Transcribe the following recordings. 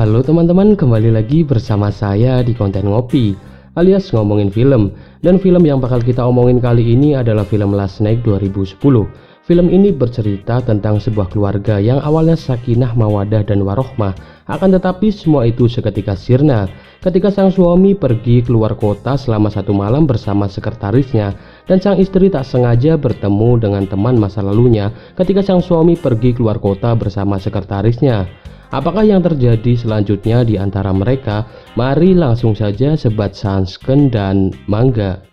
Halo teman-teman, kembali lagi bersama saya di konten ngopi alias ngomongin film. Dan film yang bakal kita omongin kali ini adalah film Last Night 2010. Film ini bercerita tentang sebuah keluarga yang awalnya sakinah, mawadah, dan warohmah. Akan tetapi semua itu seketika sirna ketika sang suami pergi keluar kota selama satu malam bersama sekretarisnya, dan sang istri tak sengaja bertemu dengan teman masa lalunya ketika sang suami pergi keluar kota bersama sekretarisnya. Apakah yang terjadi selanjutnya di antara mereka? Mari langsung saja sebat sunscreen dan mangga.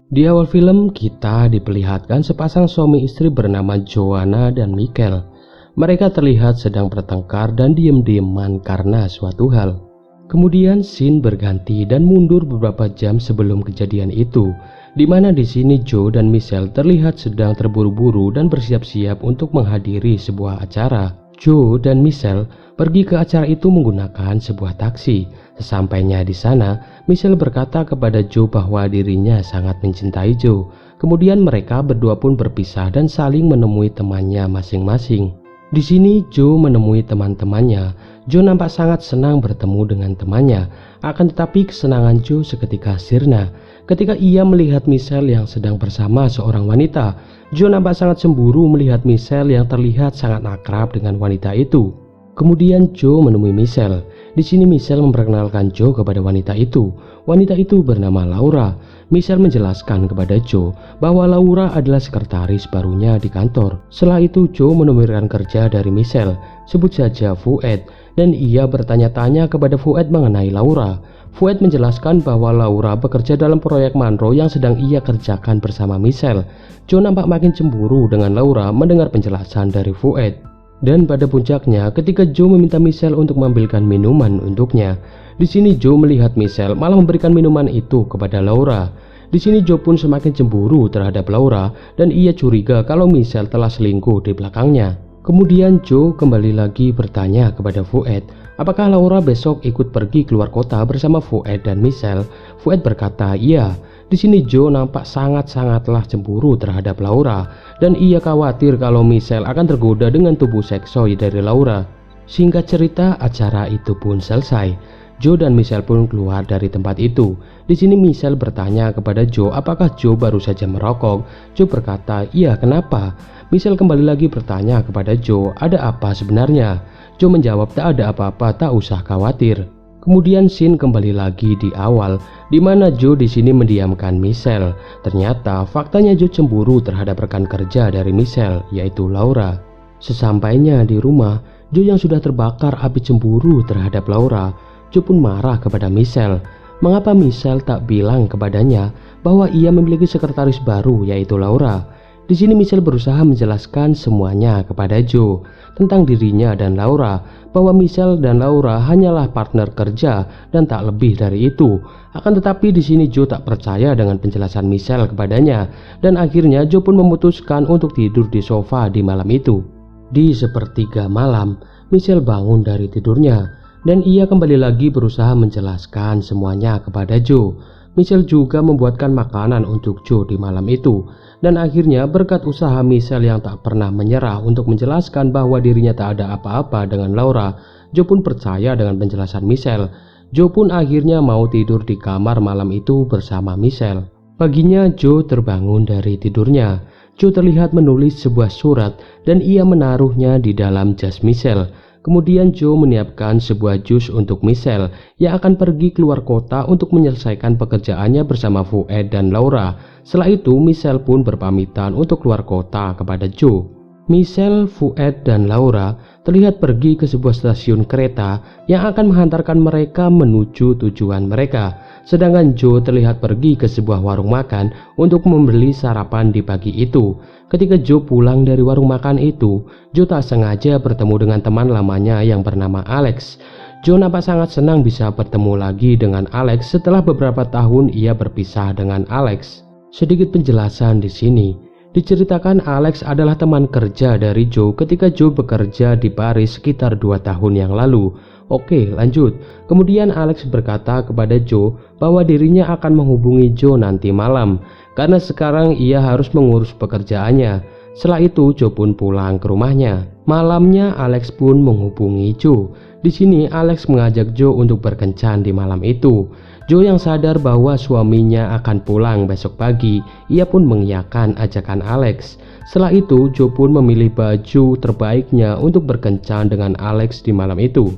Di awal film kita diperlihatkan sepasang suami istri bernama Joanna dan Michael. Mereka terlihat sedang bertengkar dan diam-diaman karena suatu hal. Kemudian scene berganti dan mundur beberapa jam sebelum kejadian itu, di mana di sini Joe dan Michelle terlihat sedang terburu-buru dan bersiap-siap untuk menghadiri sebuah acara. Joe dan Michelle pergi ke acara itu menggunakan sebuah taksi. Sesampainya di sana, Michelle berkata kepada Joe bahwa dirinya sangat mencintai Joe. Kemudian mereka berdua pun berpisah dan saling menemui temannya masing-masing. Di sini Joe menemui teman-temannya. Joe nampak sangat senang bertemu dengan temannya. Akan tetapi kesenangan Joe seketika sirna ketika ia melihat Michelle yang sedang bersama seorang wanita. Joe nampak sangat cemburu melihat Michelle yang terlihat sangat akrab dengan wanita itu. Kemudian Joe menemui Michelle. Di sini Michelle memperkenalkan Joe kepada wanita itu. Wanita itu bernama Laura. Michelle menjelaskan kepada Joe bahwa Laura adalah sekretaris barunya di kantor. Setelah itu Joe menemukan kerja dari Michelle, sebut saja Fuad, dan ia bertanya-tanya kepada Fuad mengenai Laura. Fuad menjelaskan bahwa Laura bekerja dalam proyek Manro yang sedang ia kerjakan bersama Michelle. Joe nampak makin cemburu dengan Laura mendengar penjelasan dari Fuad. Dan pada puncaknya ketika Joe meminta Michelle untuk mengambilkan minuman untuknya. Di sini Joe melihat Michelle malah memberikan minuman itu kepada Laura. Di sini Joe pun semakin cemburu terhadap Laura dan ia curiga kalau Michelle telah selingkuh di belakangnya. Kemudian Joe kembali lagi bertanya kepada Fuad, apakah Laura besok ikut pergi keluar kota bersama Fuad dan Michelle? Fuad berkata iya. Di sini Joe nampak sangatlah cemburu terhadap Laura dan ia khawatir kalau Michelle akan tergoda dengan tubuh seksoi dari Laura. Singkat cerita, acara itu pun selesai. Joe dan Michelle pun keluar dari tempat itu. Di sini Michelle bertanya kepada Joe apakah Joe baru saja merokok. Joe berkata, "Iya, kenapa?" Michelle kembali lagi bertanya kepada Joe, "Ada apa sebenarnya?" Joe menjawab, "Tak ada apa-apa, tak usah khawatir." Kemudian scene kembali lagi di awal, di mana Joe di sini mendiamkan Michelle. Ternyata faktanya Joe cemburu terhadap rekan kerja dari Michelle, yaitu Laura. Sesampainya di rumah, Joe yang sudah terbakar api cemburu terhadap Laura, Joe pun marah kepada Michelle. Mengapa Michelle tak bilang kepadanya bahwa ia memiliki sekretaris baru, yaitu Laura? Di sini Michelle berusaha menjelaskan semuanya kepada Joe tentang dirinya dan Laura, bahwa Michelle dan Laura hanyalah partner kerja dan tak lebih dari itu. Akan tetapi di sini Joe tak percaya dengan penjelasan Michelle kepadanya, dan akhirnya Joe pun memutuskan untuk tidur di sofa di malam itu. Di sepertiga malam, Michelle bangun dari tidurnya dan ia kembali lagi berusaha menjelaskan semuanya kepada Joe. Michelle juga membuatkan makanan untuk Joe di malam itu. Dan akhirnya berkat usaha Michelle yang tak pernah menyerah untuk menjelaskan bahwa dirinya tak ada apa-apa dengan Laura, Joe pun percaya dengan penjelasan Michelle. Joe pun akhirnya mau tidur di kamar malam itu bersama Michelle. Paginya Joe terbangun dari tidurnya. Joe terlihat menulis sebuah surat dan ia menaruhnya di dalam jas Michelle. Kemudian Joe menyiapkan sebuah jus untuk Michelle yang akan pergi keluar kota untuk menyelesaikan pekerjaannya bersama Fuad dan Laura. Setelah itu Michelle pun berpamitan untuk keluar kota kepada Joe. Michelle, Fuad, dan Laura terlihat pergi ke sebuah stasiun kereta yang akan menghantarkan mereka menuju tujuan mereka. Sedangkan Joe terlihat pergi ke sebuah warung makan untuk membeli sarapan di pagi itu. Ketika Joe pulang dari warung makan itu, Joe tak sengaja bertemu dengan teman lamanya yang bernama Alex. Joe nampak sangat senang bisa bertemu lagi dengan Alex setelah beberapa tahun ia berpisah dengan Alex. Sedikit penjelasan di sini. Diceritakan Alex adalah teman kerja dari Joe ketika Joe bekerja di Paris sekitar 2 tahun yang lalu. Oke, lanjut. Kemudian Alex berkata kepada Joe bahwa dirinya akan menghubungi Joe nanti malam karena sekarang ia harus mengurus pekerjaannya. Setelah itu Joe pun pulang ke rumahnya. Malamnya Alex pun menghubungi Joe. Di sini Alex mengajak Joe untuk berkencan di malam itu. Joe yang sadar bahwa suaminya akan pulang besok pagi, ia pun mengiyakan ajakan Alex. Setelah itu Joe pun memilih baju terbaiknya untuk berkencan dengan Alex di malam itu.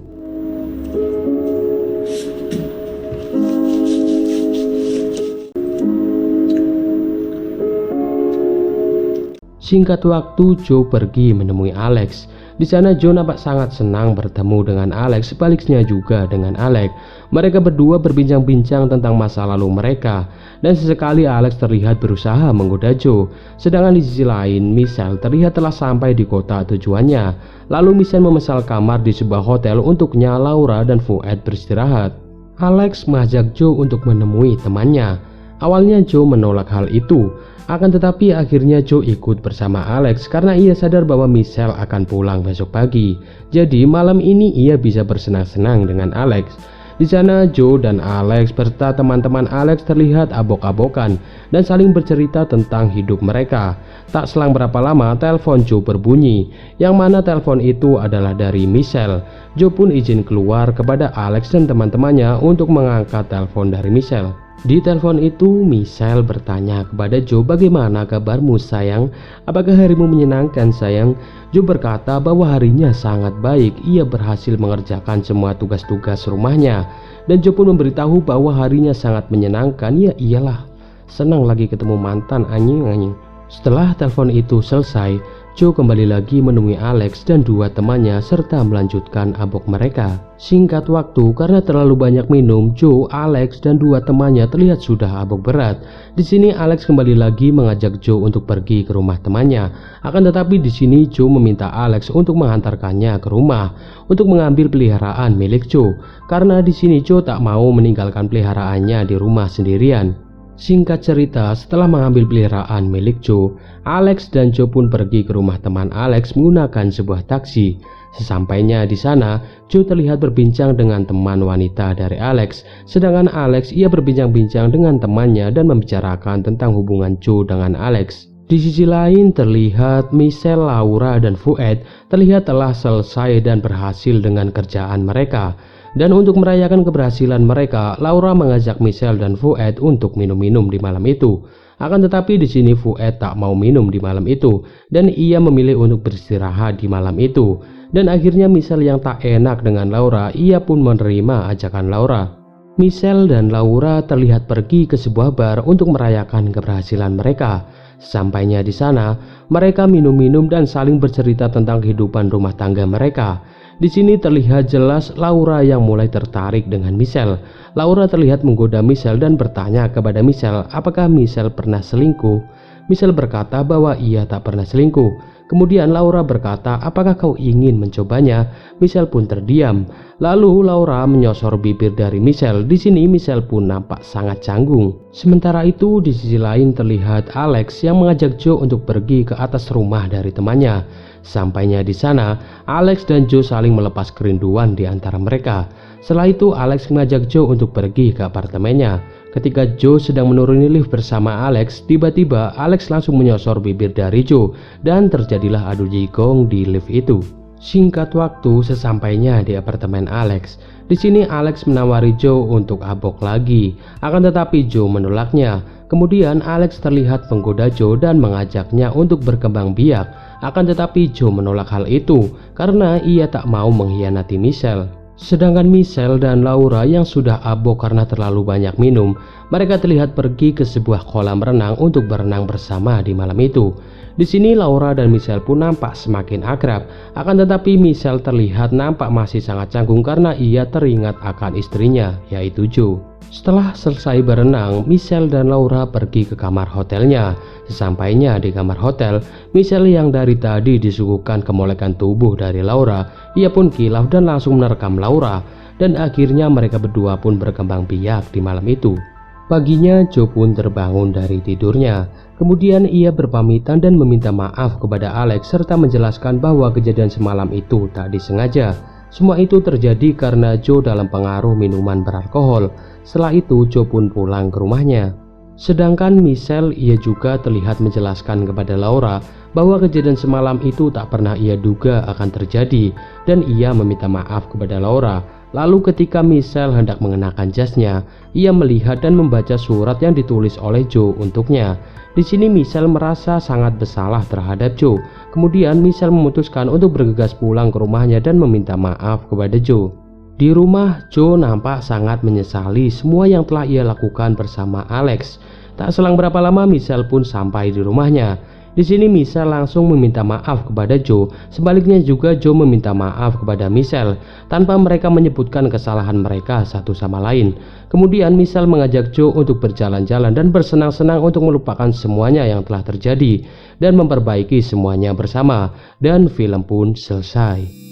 Singkat waktu Joe pergi menemui Alex. Di sana Joe nampak sangat senang bertemu dengan Alex, sebaliknya juga dengan Alex. Mereka berdua berbincang-bincang tentang masa lalu mereka, dan sesekali Alex terlihat berusaha menggoda Joe. Sedangkan di sisi lain, Michelle terlihat telah sampai di kota tujuannya. Lalu Michelle memesan kamar di sebuah hotel untuknya Laura dan Fuad beristirahat. Alex mengajak Joe untuk menemui temannya. Awalnya Joe menolak hal itu, akan tetapi akhirnya Joe ikut bersama Alex karena ia sadar bahwa Michelle akan pulang besok pagi. Jadi malam ini ia bisa bersenang-senang dengan Alex. Di sana Joe dan Alex serta teman-teman Alex terlihat abok-abokan dan saling bercerita tentang hidup mereka. Tak selang berapa lama telepon Joe berbunyi, yang mana telepon itu adalah dari Michelle. Joe pun izin keluar kepada Alex dan teman-temannya untuk mengangkat telepon dari Michelle. Di telepon itu Michelle bertanya kepada Joe, "Bagaimana kabarmu sayang? Apakah harimu menyenangkan sayang?" Joe berkata bahwa harinya sangat baik, ia berhasil mengerjakan semua tugas-tugas rumahnya. Dan Joe pun memberitahu bahwa harinya sangat menyenangkan. Ya iyalah, senang lagi ketemu mantan anjing. Setelah telepon itu selesai, Joe kembali lagi menemui Alex dan dua temannya serta melanjutkan abok mereka. Singkat waktu, karena terlalu banyak minum, Joe, Alex dan dua temannya terlihat sudah abok berat. Di sini Alex kembali lagi mengajak Joe untuk pergi ke rumah temannya. Akan tetapi di sini Joe meminta Alex untuk mengantarkannya ke rumah untuk mengambil peliharaan milik Joe. Karena di sini Joe tak mau meninggalkan peliharaannya di rumah sendirian. Singkat cerita, setelah mengambil peliharaan milik Joe, Alex dan Joe pun pergi ke rumah teman Alex menggunakan sebuah taksi. Sesampainya di sana, Joe terlihat berbincang dengan teman wanita dari Alex, sedangkan Alex ia berbincang-bincang dengan temannya dan membicarakan tentang hubungan Joe dengan Alex. Di sisi lain terlihat Michelle, Laura dan Fuad terlihat telah selesai dan berhasil dengan kerjaan mereka. Dan untuk merayakan keberhasilan mereka, Laura mengajak Michelle dan Fuad untuk minum-minum di malam itu. Akan tetapi di sini Fuad tak mau minum di malam itu dan ia memilih untuk beristirahat di malam itu. Dan akhirnya Michelle yang tak enak dengan Laura, ia pun menerima ajakan Laura. Michelle dan Laura terlihat pergi ke sebuah bar untuk merayakan keberhasilan mereka. Sampainya di sana, mereka minum-minum dan saling bercerita tentang kehidupan rumah tangga mereka. Di sini terlihat jelas Laura yang mulai tertarik dengan Michelle. Laura terlihat menggoda Michelle dan bertanya kepada Michelle apakah Michelle pernah selingkuh. Michelle berkata bahwa ia tak pernah selingkuh. Kemudian Laura berkata, "Apakah kau ingin mencobanya?" Michelle pun terdiam. Lalu Laura menyosor bibir dari Michelle. Di sini Michelle pun nampak sangat canggung. Sementara itu di sisi lain terlihat Alex yang mengajak Joe untuk pergi ke atas rumah dari temannya. Sampainya di sana, Alex dan Joe saling melepas kerinduan di antara mereka. Setelah itu Alex mengajak Joe untuk pergi ke apartemennya. Ketika Joe sedang menuruni lift bersama Alex, tiba-tiba Alex langsung menyosor bibir dari Joe dan terjadilah adu jigong di lift itu. Singkat waktu, sesampainya di apartemen Alex, di sini Alex menawari Joe untuk abok lagi. Akan tetapi Joe menolaknya. Kemudian Alex terlihat menggoda Joe dan mengajaknya untuk berkembang biak. Akan tetapi Joe menolak hal itu karena ia tak mau mengkhianati Michelle. Sedangkan Michelle dan Laura yang sudah abok karena terlalu banyak minum, mereka terlihat pergi ke sebuah kolam renang untuk berenang bersama di malam itu. Di sini Laura dan Michelle pun nampak semakin akrab. Akan tetapi Michelle terlihat nampak masih sangat canggung karena ia teringat akan istrinya, yaitu Joe. Setelah selesai berenang, Michelle dan Laura pergi ke kamar hotelnya. Sesampainya di kamar hotel, Michelle yang dari tadi disuguhkan kemolekan tubuh dari Laura, ia pun kilaf dan langsung menerkam Laura. Dan akhirnya mereka berdua pun berkembang biak di malam itu. Paginya Joe pun terbangun dari tidurnya. Kemudian ia berpamitan dan meminta maaf kepada Alex serta menjelaskan bahwa kejadian semalam itu tak disengaja. Semua itu terjadi karena Joe dalam pengaruh minuman beralkohol. Setelah itu Joe pun pulang ke rumahnya. Sedangkan Michelle ia juga terlihat menjelaskan kepada Laura bahwa kejadian semalam itu tak pernah ia duga akan terjadi, dan ia meminta maaf kepada Laura. Lalu ketika Michelle hendak mengenakan jasnya, ia melihat dan membaca surat yang ditulis oleh Joe untuknya. Di sini Michelle merasa sangat bersalah terhadap Joe. Kemudian Michelle memutuskan untuk bergegas pulang ke rumahnya dan meminta maaf kepada Joe. Di rumah, Joe nampak sangat menyesali semua yang telah ia lakukan bersama Alex. Tak selang berapa lama Michelle pun sampai di rumahnya. Di sini Michelle langsung meminta maaf kepada Joe. Sebaliknya juga Joe meminta maaf kepada Michelle tanpa mereka menyebutkan kesalahan mereka satu sama lain. Kemudian Michelle mengajak Joe untuk berjalan-jalan dan bersenang-senang untuk melupakan semuanya yang telah terjadi dan memperbaiki semuanya bersama. Dan film pun selesai.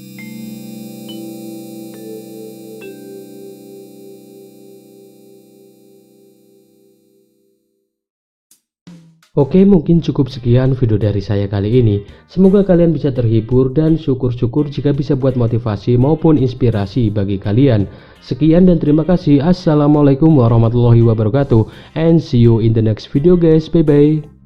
Oke, mungkin cukup sekian video dari saya kali ini. Semoga kalian bisa terhibur dan syukur-syukur jika bisa buat motivasi maupun inspirasi bagi kalian. Sekian dan terima kasih. Assalamualaikum warahmatullahi wabarakatuh. And see you in the next video guys. Bye bye.